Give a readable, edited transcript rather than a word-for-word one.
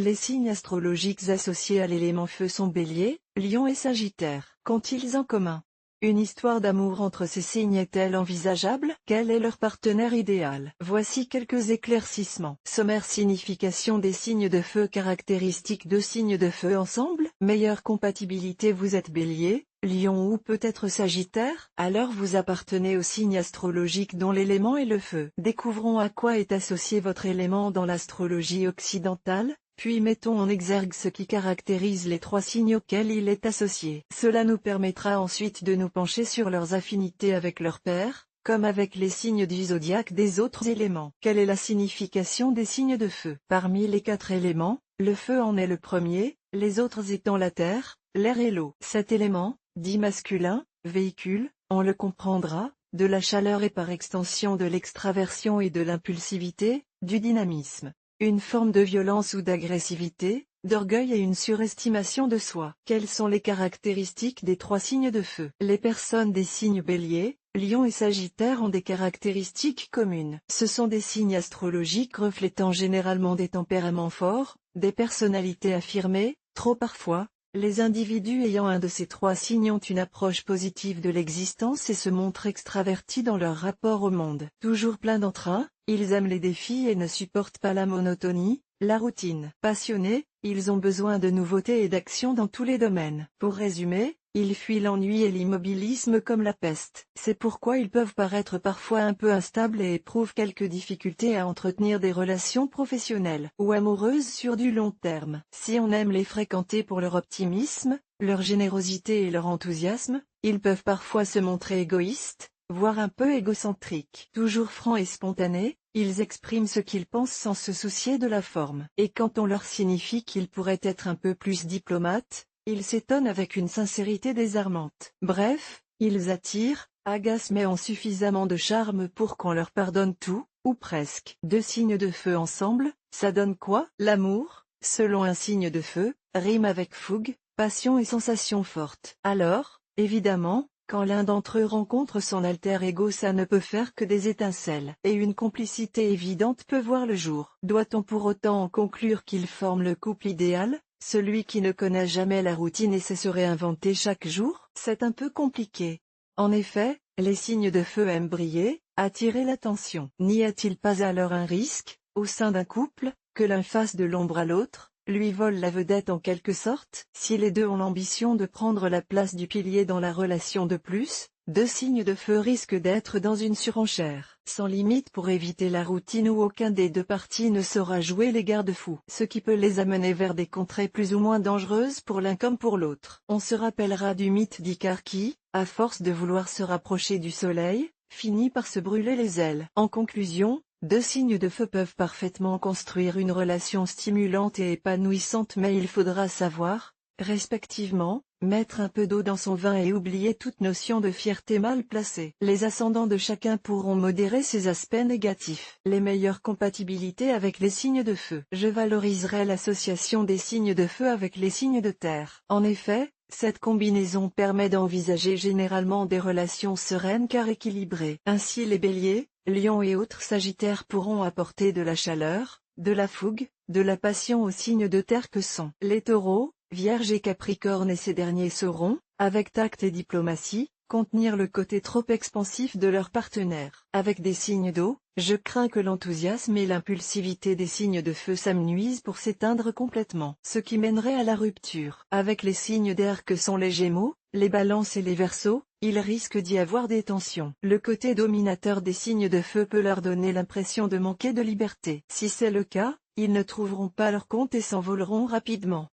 Les signes astrologiques associés à l'élément feu sont Bélier, Lion et Sagittaire. Qu'ont-ils en commun? Une histoire d'amour entre ces signes est-elle envisageable? Quel est leur partenaire idéal? Voici quelques éclaircissements. Sommaire. Signification des signes de feu. Caractéristiques de signes de feu ensemble. Meilleure compatibilité. Vous êtes Bélier, Lion ou peut-être Sagittaire? Alors vous appartenez au signe astrologique dont l'élément est le feu. Découvrons à quoi est associé votre élément dans l'astrologie occidentale. Puis mettons en exergue ce qui caractérise les 3 signes auxquels il est associé. Cela nous permettra ensuite de nous pencher sur leurs affinités avec leur père, comme avec les signes du zodiaque des autres éléments. Quelle est la signification des signes de feu? Parmi les 4 éléments, le feu en est le premier, les autres étant la terre, l'air et l'eau. Cet élément, dit masculin, véhicule, on le comprendra, de la chaleur et par extension de l'extraversion et de l'impulsivité, du dynamisme. Une forme de violence ou d'agressivité, d'orgueil et une surestimation de soi. Quelles sont les caractéristiques des 3 signes de feu? Les personnes des signes Bélier, Lion et Sagittaire ont des caractéristiques communes. Ce sont des signes astrologiques reflétant généralement des tempéraments forts, des personnalités affirmées, trop parfois. Les individus ayant un de ces 3 signes ont une approche positive de l'existence et se montrent extravertis dans leur rapport au monde. Toujours plein d'entrain, ils aiment les défis et ne supportent pas la monotonie, la routine. Passionnés, ils ont besoin de nouveautés et d'action dans tous les domaines. Pour résumer, ils fuient l'ennui et l'immobilisme comme la peste. C'est pourquoi ils peuvent paraître parfois un peu instables et éprouvent quelques difficultés à entretenir des relations professionnelles ou amoureuses sur du long terme. Si on aime les fréquenter pour leur optimisme, leur générosité et leur enthousiasme, ils peuvent parfois se montrer égoïstes, voire un peu égocentriques. Toujours francs et spontanés, ils expriment ce qu'ils pensent sans se soucier de la forme. Et quand on leur signifie qu'ils pourraient être un peu plus diplomates, ils s'étonnent avec une sincérité désarmante. Bref, ils attirent, agacent mais ont suffisamment de charme pour qu'on leur pardonne tout, ou presque. 2 signes de feu ensemble, ça donne quoi? L'amour, selon un signe de feu, rime avec fougue, passion et sensation forte. Alors, évidemment, quand l'un d'entre eux rencontre son alter ego, ça ne peut faire que des étincelles. Et une complicité évidente peut voir le jour. Doit-on pour autant en conclure qu'ils forment le couple idéal? Celui qui ne connaît jamais la routine et sait se réinventer chaque jour? C'est un peu compliqué. En effet, les signes de feu aiment briller, attirer l'attention. N'y a-t-il pas alors un risque, au sein d'un couple, que l'un fasse de l'ombre à l'autre, lui vole la vedette en quelque sorte? Si les deux ont l'ambition de prendre la place du pilier dans la relation de plus, 2 signes de feu risquent d'être dans une surenchère sans limite pour éviter la routine où aucun des 2 parties ne saura jouer les garde-fous, ce qui peut les amener vers des contrées plus ou moins dangereuses pour l'un comme pour l'autre. On se rappellera du mythe d'Icare qui, à force de vouloir se rapprocher du soleil, finit par se brûler les ailes. En conclusion, 2 signes de feu peuvent parfaitement construire une relation stimulante et épanouissante, mais il faudra savoir, respectivement, mettre un peu d'eau dans son vin et oublier toute notion de fierté mal placée. Les ascendants de chacun pourront modérer ces aspects négatifs. Les meilleures compatibilités avec les signes de feu. Je valoriserai l'association des signes de feu avec les signes de terre. En effet, cette combinaison permet d'envisager généralement des relations sereines car équilibrées. Ainsi les béliers, lions et autres sagittaires pourront apporter de la chaleur, de la fougue, de la passion aux signes de terre que sont les taureaux, Vierge et Capricorne, et ces derniers sauront, avec tact et diplomatie, contenir le côté trop expansif de leur partenaire. Avec des signes d'eau, je crains que l'enthousiasme et l'impulsivité des signes de feu s'amenuisent pour s'éteindre complètement, ce qui mènerait à la rupture. Avec les signes d'air que sont les Gémeaux, les Balances et les Verseaux, il risque d'y avoir des tensions. Le côté dominateur des signes de feu peut leur donner l'impression de manquer de liberté. Si c'est le cas, ils ne trouveront pas leur compte et s'envoleront rapidement.